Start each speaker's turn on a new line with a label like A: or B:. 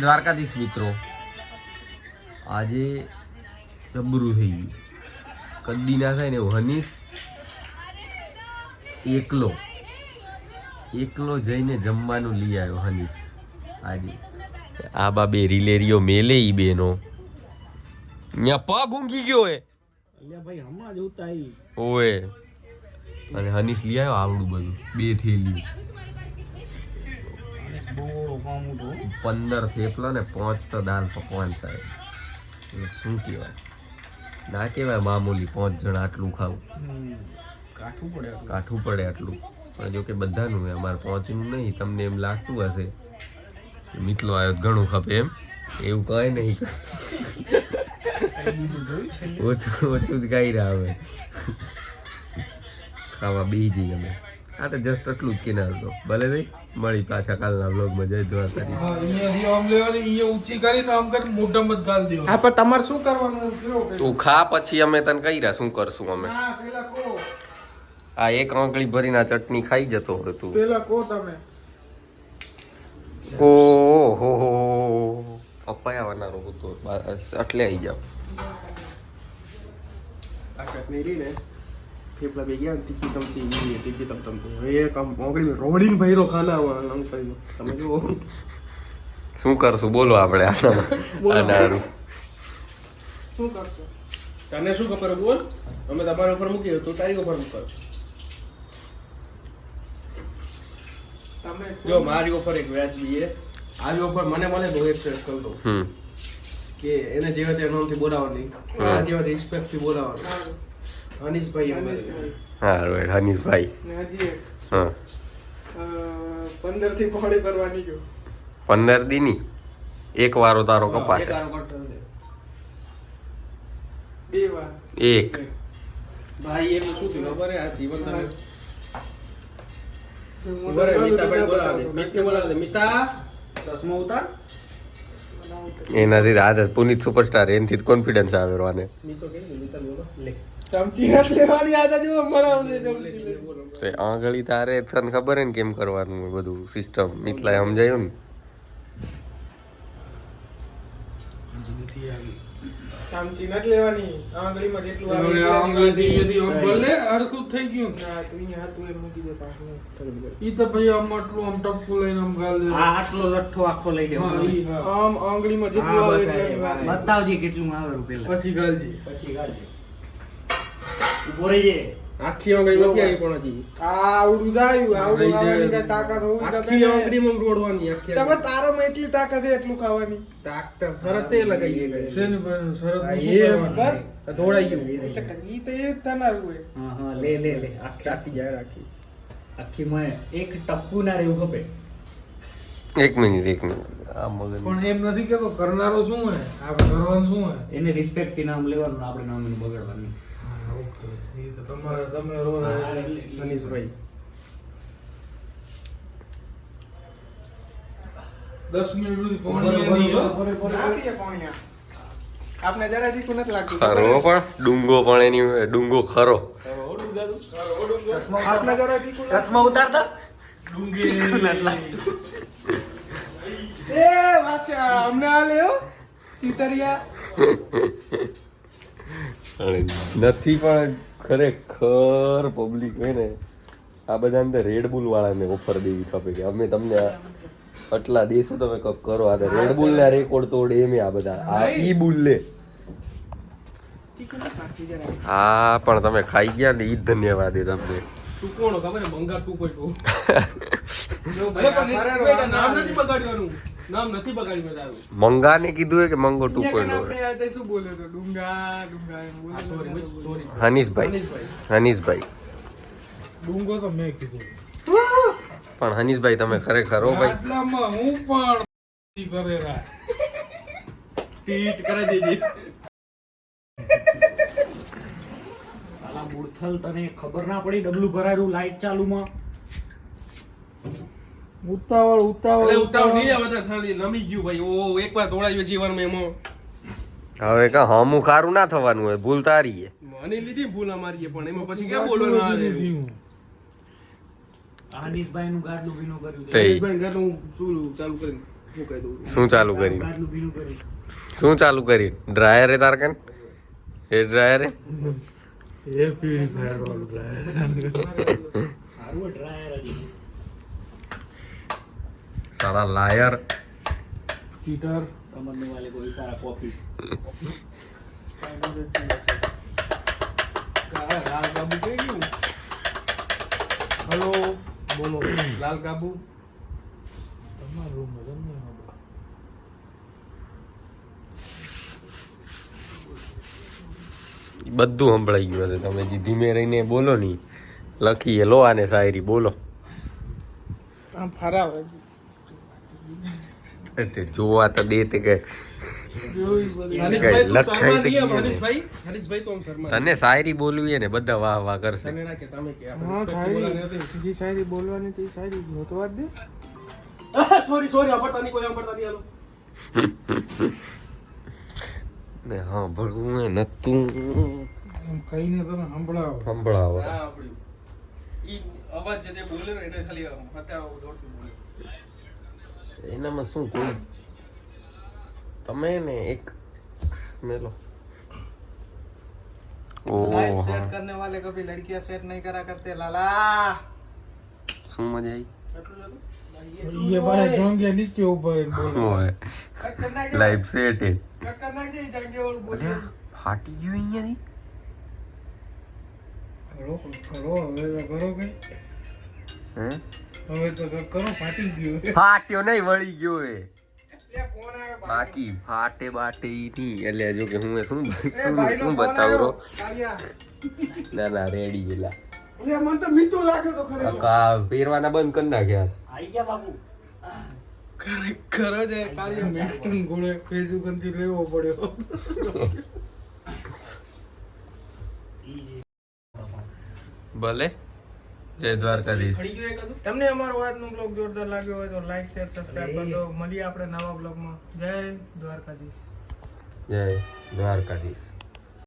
A: દ્વારકાધીશ મિત્રો, આજે જબરું થઈ ગયું. કદી ના થાય ને એવું. હનીશ એકલો જઈને જમવાનું લઈ આવ્યો. હનીશ આજે આ બાબે રીલેરીઓ મેલે ઈ બેનો ન્યા પગ ઊંઘી ગયો હે ઓએ. અને હનીશ લઈ આવ્યો આવડું બધું 2 થેલીઓ, 15 થેપલા ને 5 તો દાલ પકવાન સાહેબ. શું કહેવાય, ના કહેવાય મામૂલી 5 જણ આટલું ખાવું, કાઠું પડે આટલું. પણ જો કે બધાનું હોય, અમારે 5નું નહીં. તમને એમ લાગતું હશે કે મીઠલો આવ્યો ઘણું ખપે એમ, એવું કહે નહીં. ઓછું જ ખાઈ રહ્યા હવે, ખાવા બેસી જઈએ અમે. આ તો જસ્ટ એટલું જ કિનાર તો ભલે ભાઈ. મળી પાછા કાલના બ્લોગમાં. જય દ્વારકાધીશ.
B: તમારે શું કરવાનું?
A: તું ખા, પછી અમે તને કહી રહ્યા શું કરશું અમે. આ એક આંગળી ભરીને આ ચટણી ખાઈ જતો હોય તું.
B: પેલા કો તમે.
A: ઓહો પપ્પાયા વનારો હતો એટલે આવી જાવ.
B: આ ચટણી રહી ને થેપલા બે ગયા તીખી તમતી હવે કામ મોગળી રોડીને ભૈરો ખાના અંકલ તમે જો
A: શું કરશું બોલો આપણે આનારું.
B: શું કરશું તને શું ખબર બોલ. અમે તમારા ઉપર મૂકી તો તારી ઉપર મૂકો. તમે જો મારી ઉપર એક વ્યાજબી છે. આવી ઓફર મને મળે તો એક્સેપ્ટ કરી દઉં કે એને જેવા તે નામથી બોલાવવાની, આ જેવા રિસ્પેક્ટ થી બોલાવવાની. હનીશભાઈ
A: હા રાઈટ હનીશભાઈ. હા
B: 15 થી પહોળી કરવાની જો
A: 15 દીની એક વારો તારો કપાશે.
B: બે વાર
A: એક
B: ભાઈ એમ શું થયું ખબર હે? આ જીવન ઉભરે મિતાભાઈ બોલાવે દે. મિતને બોલાવે દે. મિતા ચશ્મા ઉતાર.
A: એનાથી આદત પુનિત સુપરસ્ટાર એનથી કોન્ફિડન્સ આવે રોને.
B: મિતો કે મિતા બોલો લે ચમચી હાથ લેવાની આદત જો મરાવજે ચમચી લે.
A: તો આંગળી તારે તને ખબર હે ને કેમ કરવાનું બધું સિસ્ટમ. મિતલાએ સમજાયું ને.
B: ચમચી નથી લેવાની. આંગળીમાં જેટલું આવે આંગળીથી આમ બોલે અડકું થઈ ગયું. ના તું અહીંયા હાથ એ મૂકી દે પાછું. ઈ તો ભાઈ આમ આટલું આમ ટપકું લઈને આમ ગાલ દે.
C: આ આટલો લઠ્ઠો આખો લઈ દે.
B: આમ આંગળીમાં જેટલું આવે એટલે
C: બતાવજી કેટલું આવે પેલા.
B: પછી ગાલજી.
C: ઉભો રહીજે.
B: આખી આંગળી નથી આવી પણ હજી. આ આવડું જાય આવડું ખાવાની કઈ તાકાત હોવી જોઈએ. આખી આંગળીમાં રોડવાની આખી. તમે તારામાં એટલી તાકાત છે એટલું ખાવાની. તાકાત શરતે લગાઈએ ગઈ છે ને પણ શરત બસ દોડાઈ ગયું. ઈ તો એ થનાર હોય.
C: હા લે આખી
B: ચાટી જાય રાખી.
C: આખી માં એક ટપકું ના રહેવું ખપે.
A: એક મિનિટ આ મગજ
B: પણ એમ નથી કેતો કરનારો શું હે, આપણે કરવાનું શું હે.
C: એને રિસ્પેક્ટ થી નામ લેવાનું, આપણે નામ એનું બગાડવાનું.
B: ઓકે એ તો તમારે તમે રો હનીશભાઈ 10 મિનિટ સુધી પોણી આપને જરા દીકું નથી લાગતું.
A: ખરો પણ ડુંગો પણ એની ડુંગો ખરો.
B: આપને જરા દીકું
C: ચશ્મા ઉતારતા
B: ડુંગી નથી લાગતું. એ વાછા અમને આ લેઓ ચીતરિયા
A: નથી પણ ખરેખર પબ્લિક હોય ને આ બધા અંદર રેડ બુલ વાળાને ઓફર દેવી ખપે કે અમે તમને આટલા દેશું તમે કંઈક કરો. આ રેડ બુલ ના રેકોર્ડ તોડે એમ આ બધા. આ ઈ બુલ લે. હા પણ તમે ખાઈ ગયા ને ઈ જ ધન્યવાદ એ તમને.
B: તું કોણ ખબર હે? બંગા 2.0 નામ નથી બગાડવાનું. નામ નથી બગાડ્યું તારું.
A: મંગાને કીધું હે કે મંગો 2.0
B: આપણે આ શું બોલ્યો તો ડુંગા એમ બોલ્યો. સોરી
A: હનીશભાઈ
B: ડુંગો તો મેં કીધું.
A: પણ હનીશભાઈ તમે ખરેખર હો ભાઈ.
B: આટલામાં હું પણ કરેરા ટીટ કરી દેજે.
C: આલા બુડથલ તને ખબર ના પડી ડબલું ભરાયું લાઈટ ચાલુમાં.
B: ઉતાવળ નહીં આવે તો ખાલી નમી ગયું ભાઈ. ઓ એકવાર તોડાયું જીવનમાં એમાં.
A: હવે કા હમું ખારું ના થવાનું હોય, ભૂલ તારી હે.
B: મને લીધી ભૂલ અમારી પણ એમાં પછી ક્યાં બોલવાનું આવે.
C: હનીશભાઈ નું ગાડલું ભીનું કર્યું.
B: હનીશભાઈ ગાડલું શું ચાલુ કરીને હું કહી દઉં
A: શું ચાલુ કરી
C: આટલું ભીનું કરી
A: શું ચાલુ કરી ડ્રાયર હે તાર કન એ ડ્રાયર હે
C: એ પ્યુરિફાયર વાળું ડ્રાયર સારું ડ્રાયર હજી
A: સારા લાયર
C: ચીટર સમજने वाले को इशारा कॉपी
B: લાલ કાબુ કઈ ગયું હલો બોલો લાલ કાબુ
C: તમારો રૂમ મજા નહીં
A: બધું સંભળાઈ ગયું હશે તમે જે ધીમે રહીને બોલો ની લખીએ લો આને શાયરી બોલો
B: આમ ફરાવે
A: તે જોવા તો દે તે કે લખાઈ તો ગયું ને.
B: હરીશભાઈ તો આમ શર્મા
A: તને શાયરી બોલવી ને બધા વાહ વાહ કરશે
B: તને ના કે તમે કે
D: હા શાયરી જે શાયરી બોલવાની તે શાયરી ગોતવા જ દે
B: સોરી અપરતાની કોઈ અપરતાની હાલો
A: ને હા ભળવું એ નતું
D: એમ કહીને તમે સંભળાવો
A: સંભળાવો
B: આ આપડ્યું ઈ અવાજ જે તે બોલે ને એને ખાલી હતાવો દોડતું બોલે
A: એનામાં શું કોઈ તમે ને એક મેલો
D: लाइफ
A: ઓ
D: सेट करने वाले कभी लड़कियां सेट नहीं करा करते लाला
A: શું મજા
D: ये बड़ा जोंगे नीचे ऊपर
A: આવી
D: कट करना के
A: લાઈફ સેટ હે
D: कट करना के जाके और बोलिए
A: ફાટી ગયું અહીંયાથી
D: करो करो હવે તો કરો કઈ
A: હે
D: હવે તો કરો ફાટી ગયું
A: ફાટ્યો નહીં વળી ગયો એ
D: એ કોણ આવે
A: બાકી ફાટે બાટે ઈ નહીં એટલે જો કે હું એ શું
D: ભાઈનો
A: શું
D: ફોન
A: બતાવું રો
D: આવ્યો. કાલિયા
A: ના ના રેડી ગયેલા
D: એ મને તો મીઠું લાગે તો ખરે
A: કા પહેરવાના બંધ કરી નાખ્યા
C: આવી ગયા બાબુ
D: ખરો છે કાલિયા મેક્સટન ગોળે ફેસબુક થી લેવો પડ્યો
A: ભલે જય દ્વારકાધીશ
B: ખડી ગયો એકાદું
D: તમને અમારો આજનો બ્લોગ જોરદાર લાગ્યો હોય તો લાઈક શેર સબસ્ક્રાઇબ કરી દો મળીએ આપણે નવા બ્લોગમાં જય દ્વારકાધીશ
A: જય દ્વારકાધીશ